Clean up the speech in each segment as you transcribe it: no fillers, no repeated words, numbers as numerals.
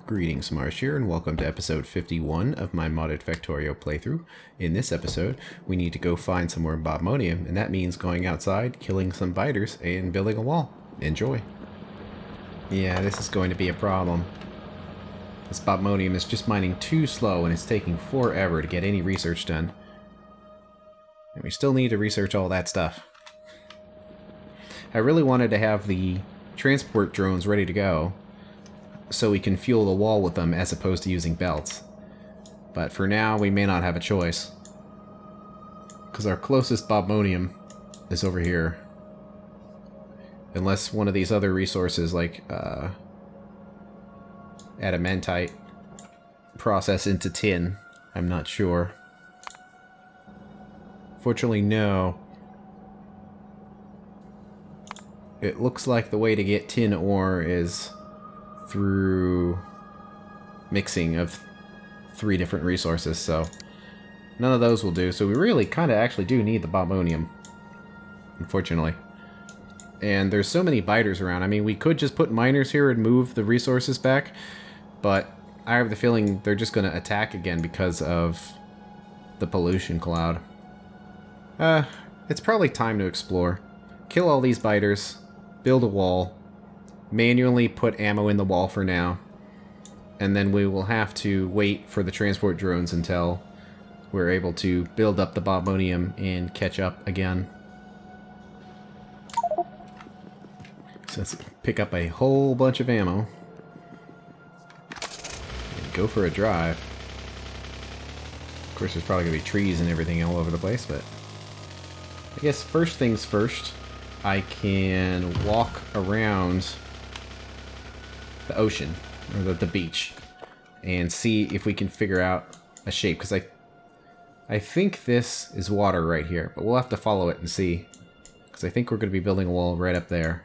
Greetings, Marsh here, and welcome to episode 51 of my modded Factorio playthrough. In this episode, we need to go find some more bobmonium, and that means going outside, killing some biters, and building a wall. Enjoy. Yeah, this is going to be a problem. This bobmonium is just mining too slow, and it's taking forever to get any research done. And we still need to research all that stuff. I really wanted to have the transport drones ready to go, so we can fuel the wall with them as opposed to using belts. But for now, we may not have a choice, because our closest bobmonium is over here. Unless one of these other resources, like adamantite, process into tin. I'm not sure. Fortunately, no. It looks like the way to get tin ore is through mixing of 3 different resources, so none of those will do. So we really kind of actually do need the bobmonium, unfortunately. And there's so many biters around. I mean, we could just put miners here and move the resources back, but I have the feeling they're just going to attack again because of the pollution cloud. It's probably time to explore. Kill all these biters, build a wall, manually put ammo in the wall for now, and then we will have to wait for the transport drones until we're able to build up the bobmonium and catch up again. So let's pick up a whole bunch of ammo and go for a drive. Of course, there's probably going to be trees and everything all over the place, but I guess first things first, I can walk around the ocean, or the beach, and see if we can figure out a shape, because I think this is water right here, but we'll have to follow it and see, because I think we're going to be building a wall right up there.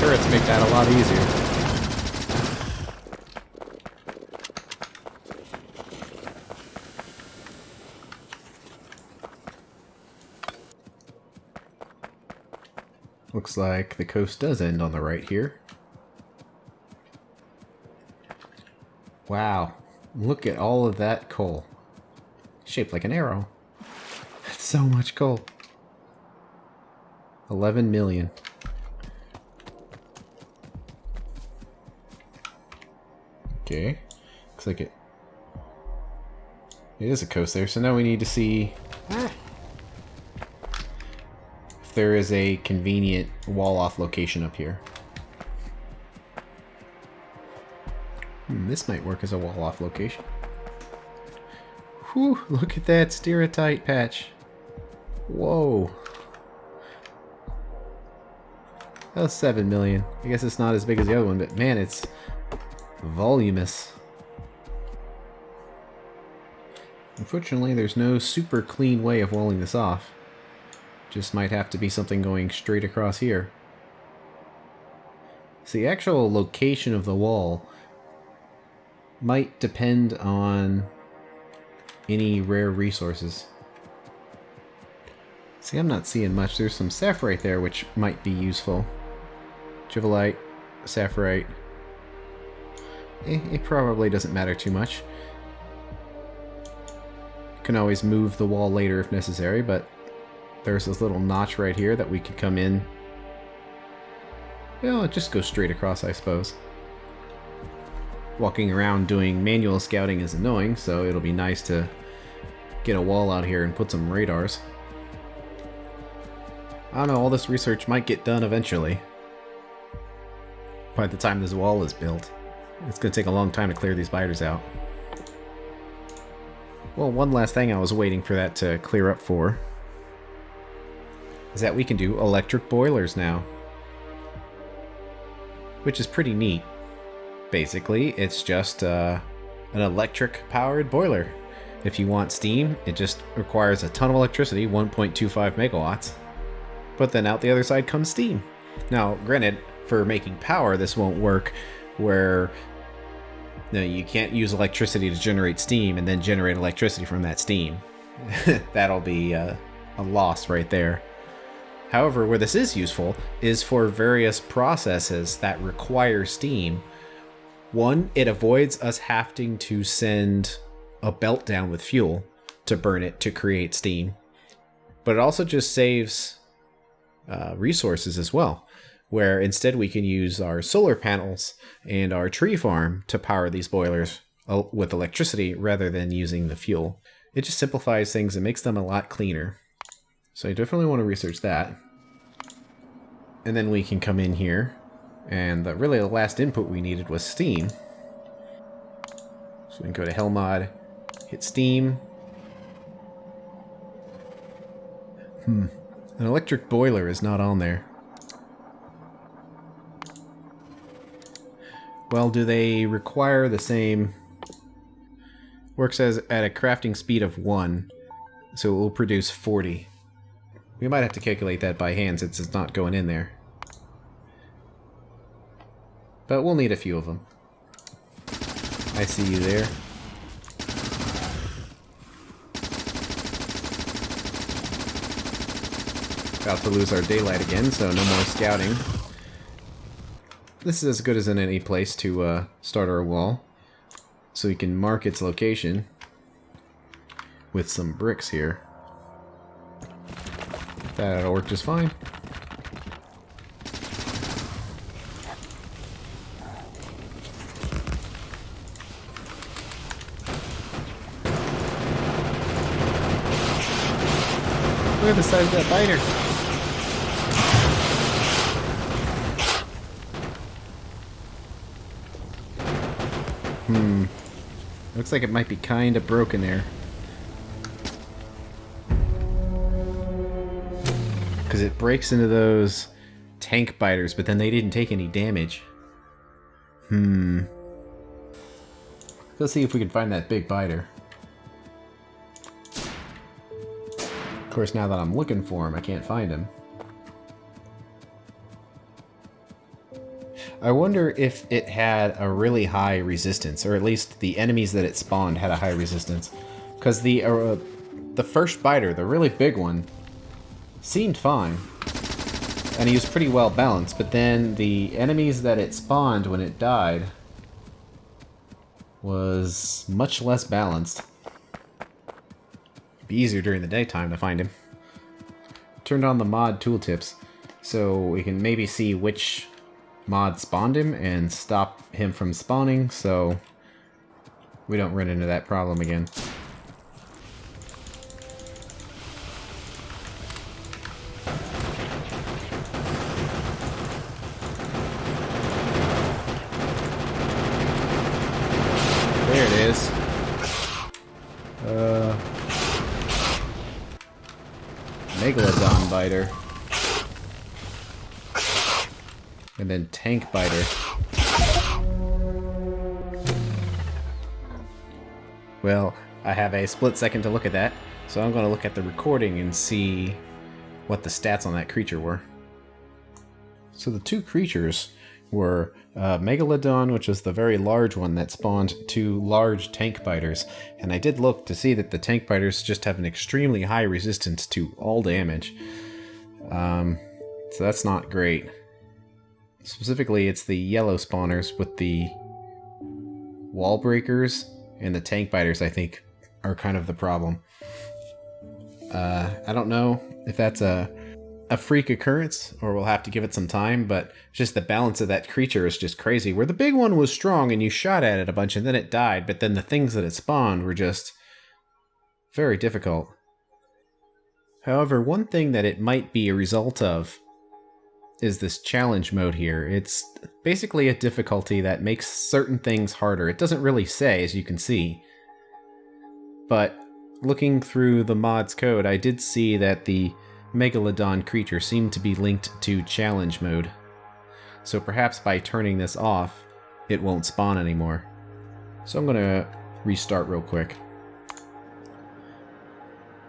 Turrets make that a lot easier. Looks like the coast does end on the right here. Wow, look at all of that coal. Shaped like an arrow. That's so much coal. 11 million. Okay, looks like it is a coast there, so now we need to see if there is a convenient wall-off location up here. This might work as a wall-off location. Whew, look at that stereotype patch. Whoa. That was 7 million. I guess it's not as big as the other one, but man, it's voluminous. Unfortunately, there's no super clean way of walling this off. Just might have to be something going straight across here. So the actual location of the wall might depend on any rare resources. See, I'm not seeing much. There's some sapphirite there, which might be useful. Jivelite, sapphirite. It probably doesn't matter too much. You can always move the wall later if necessary, but there's this little notch right here that we could come in. Well, just go straight across, I suppose. walking around doing manual scouting is annoying, so it'll be nice to get a wall out here and put some radars. I don't know, all this research might get done eventually. By the time this wall is built. It's going to take a long time to clear these biters out. Well, one last thing I was waiting for that to clear up for is that we can do electric boilers now. Which is pretty neat. Basically, it's just an electric-powered boiler. If you want steam, it just requires a ton of electricity, 1.25 megawatts. But then out the other side comes steam. Now, granted, for making power, this won't work where you can't use electricity to generate steam and then generate electricity from that steam. That'll be a loss right there. However, where this is useful is for various processes that require steam. One, it avoids us having to send a belt down with fuel to burn it to create steam. But it also just saves resources as well, where instead we can use our solar panels and our tree farm to power these boilers with electricity rather than using the fuel. It just simplifies things and makes them a lot cleaner. So I definitely want to research that. And then we can come in here, and really the last input we needed was steam. So we can go to Hell Mod, hit steam. An electric boiler is not on there. Well, do they require the same... Works as at a crafting speed of 1, so it will produce 40. We might have to calculate that by hand since it's not going in there. But we'll need a few of them. I see you there. About to lose our daylight again, so no more scouting. This is as good as in any place to start our wall. So we can mark its location with some bricks here. That'll work just fine. Look at the size of that biter. Looks like it might be kind of broken there. Because it breaks into those tank biters, but then they didn't take any damage. Let's see if we can find that big biter. Of course, now that I'm looking for him, I can't find him. I wonder if it had a really high resistance, or at least the enemies that it spawned had a high resistance. Because the first biter, the really big one, seemed fine. And he was pretty well balanced, but then the enemies that it spawned when it died was much less balanced. It'd be easier during the daytime to find him. Turned on the mod tooltips, so we can maybe see which mod spawned him and stop him from spawning, so we don't run into that problem again. There it is. Megalodon biter. And then tank biter. Well, I have a split second to look at that, so I'm going to look at the recording and see what the stats on that creature were. So the two creatures were Megalodon, which was the very large one that spawned two large tank biters, and I did look to see that the tank biters just have an extremely high resistance to all damage. So that's not great. Specifically, it's the yellow spawners with the wall breakers and the tank biters, I think, are kind of the problem. I don't know if that's a a freak occurrence, or we'll have to give it some time, but just the balance of that creature is just crazy. Where the big one was strong and you shot at it a bunch and then it died, but then the things that it spawned were just very difficult. However, one thing that it might be a result of is this challenge mode here. It's basically a difficulty that makes certain things harder. It doesn't really say, as you can see, but looking through the mod's code, I did see that the Megalodon creature seemed to be linked to challenge mode. So perhaps by turning this off, it won't spawn anymore. So I'm gonna restart real quick.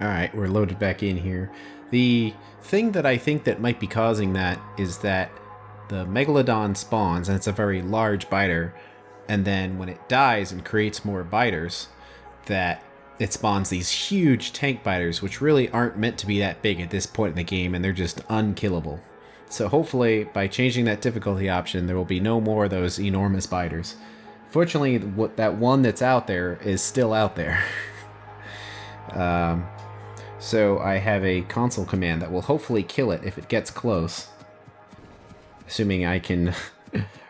Alright, we're loaded back in here. The thing that I think that might be causing that is that the Megalodon spawns, and it's a very large biter, and then when it dies and creates more biters, that it spawns these huge tank biters, which really aren't meant to be that big at this point in the game, and they're just unkillable. So hopefully, by changing that difficulty option, there will be no more of those enormous biters. Fortunately, that one that's out there is still out there. So I have a console command that will hopefully kill it if it gets close. Assuming I can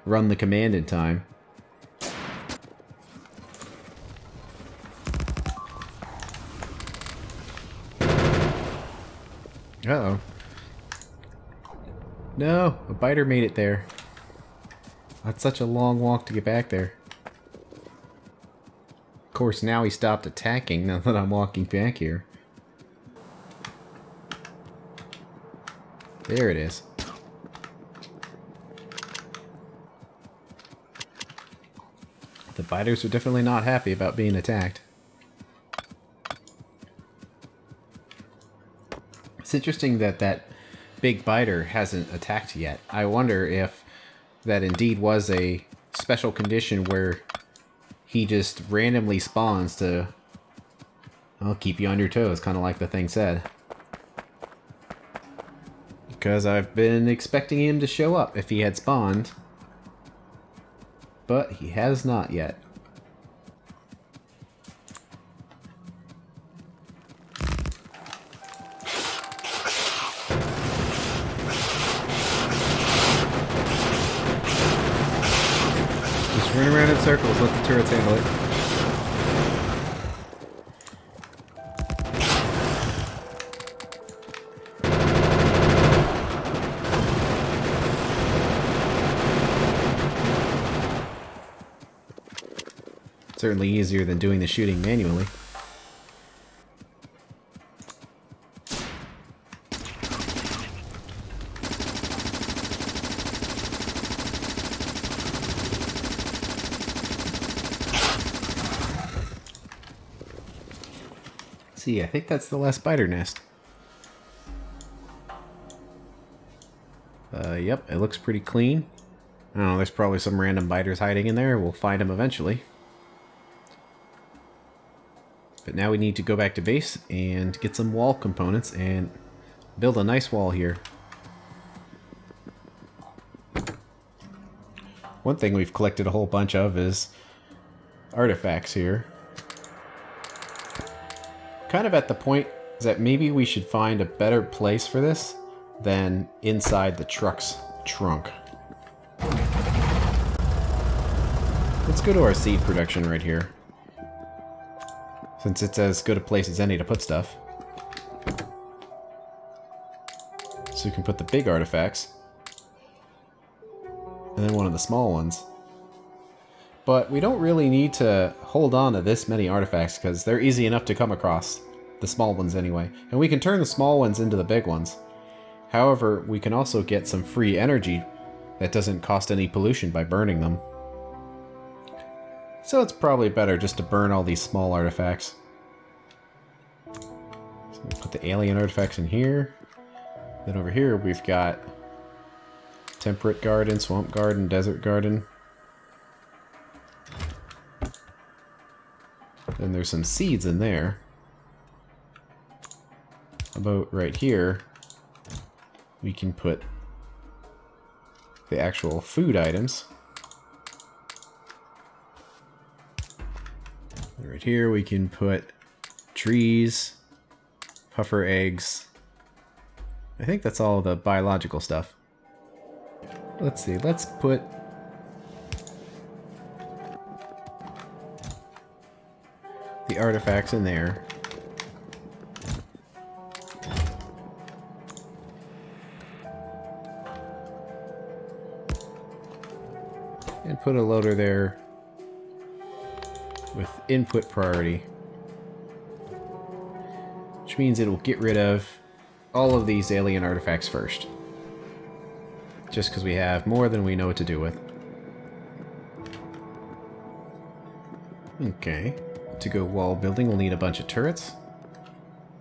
run the command in time. Uh-oh. No, a biter made it there. That's such a long walk to get back there. Of course, now he stopped attacking now that I'm walking back here. There it is. The biters are definitely not happy about being attacked. It's interesting that that big biter hasn't attacked yet. I wonder if that indeed was a special condition where he just randomly spawns to, well, keep you on your toes, kind of like the thing said. Because I've been expecting him to show up if he had spawned, but he has not yet. Just run around in circles, let the turrets handle it. Certainly easier than doing the shooting manually. See, I think that's the last biter nest. Yep, it looks pretty clean. I don't know, there's probably some random biters hiding in there. We'll find them eventually. But now we need to go back to base and get some wall components and build a nice wall here. One thing we've collected a whole bunch of is artifacts here. Kind of at the point that maybe we should find a better place for this than inside the truck's trunk. Let's go to our seed production right here, since it's as good a place as any to put stuff. So we can put the big artifacts, and then one of the small ones. But we don't really need to hold on to this many artifacts, because they're easy enough to come across. The small ones anyway. And we can turn the small ones into the big ones. However, we can also get some free energy that doesn't cost any pollution by burning them. So it's probably better just to burn all these small artifacts. So we put the alien artifacts in here. Then over here we've got temperate garden, swamp garden, desert garden. Then there's some seeds in there. About right here, we can put the actual food items. And right here we can put trees, puffer eggs, I think that's all the biological stuff. Let's see, let's put the artifacts in there. And put a loader there with input priority. Which means it will get rid of all of these alien artifacts first. Just because we have more than we know what to do with. Okay. To go wall building, we'll need a bunch of turrets.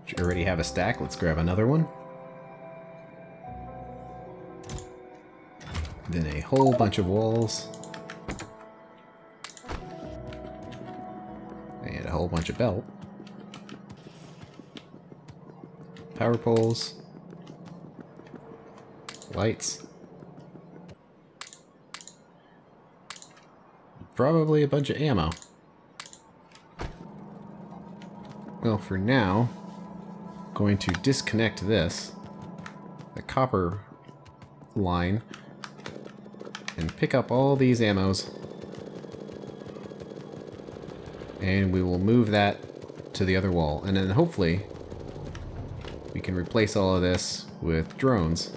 Which already have a stack. Let's grab another one. Then a whole bunch of walls. And a whole bunch of belt. Power poles. Lights. Probably a bunch of ammo. Well, for now, I'm going to disconnect this, the copper line, and pick up all these ammos. And we will move that to the other wall. And then hopefully we can replace all of this with drones.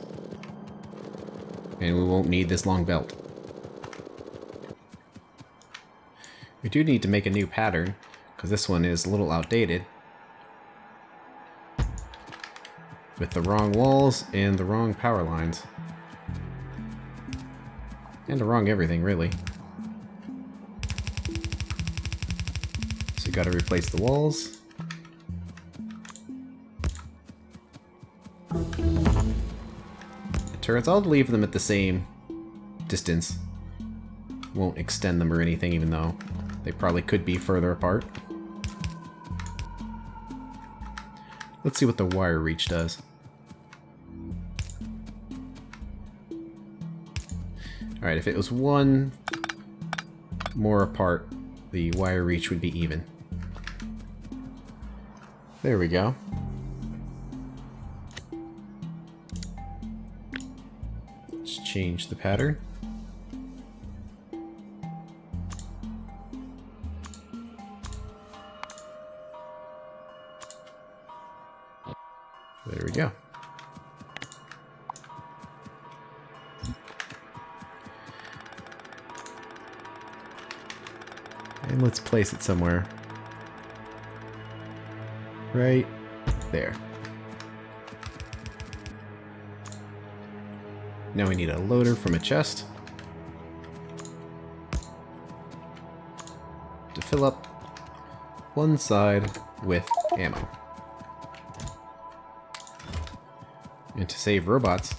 And we won't need this long belt. We do need to make a new pattern, because this one is a little outdated. With the wrong walls and the wrong power lines. And the wrong everything, really. So you gotta replace the walls. The turrets, I'll leave them at the same distance. Won't extend them or anything, even though they probably could be further apart. Let's see what the wire reach does. Alright, if it was one more apart, the wire reach would be even. There we go. Let's change the pattern. There we go. And let's place it somewhere. Right there. Now we need a loader from a chest to fill up one side with ammo. And to save robots,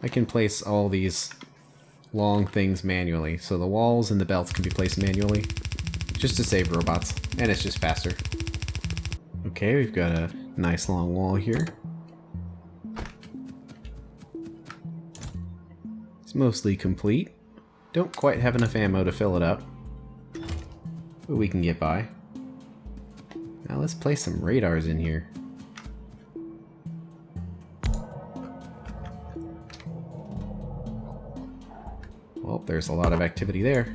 I can place all these long things manually. So the walls and the belts can be placed manually, just to save robots, and it's just faster. Okay, we've got a nice long wall here. It's mostly complete. Don't quite have enough ammo to fill it up, but we can get by. Now let's place some radars in here. Well, there's a lot of activity there.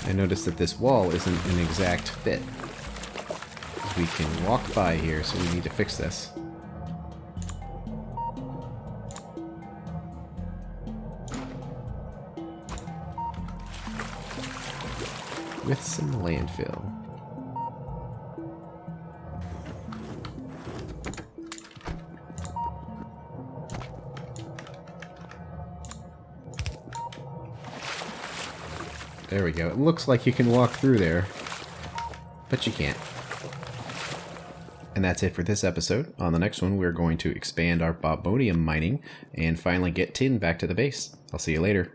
I noticed that this wall isn't an exact fit. We can walk by here, so we need to fix this. With some landfill. There we go. It looks like you can walk through there, but you can't. And that's it for this episode. On the next one, we're going to expand our bobonium mining and finally get tin back to the base. I'll see you later.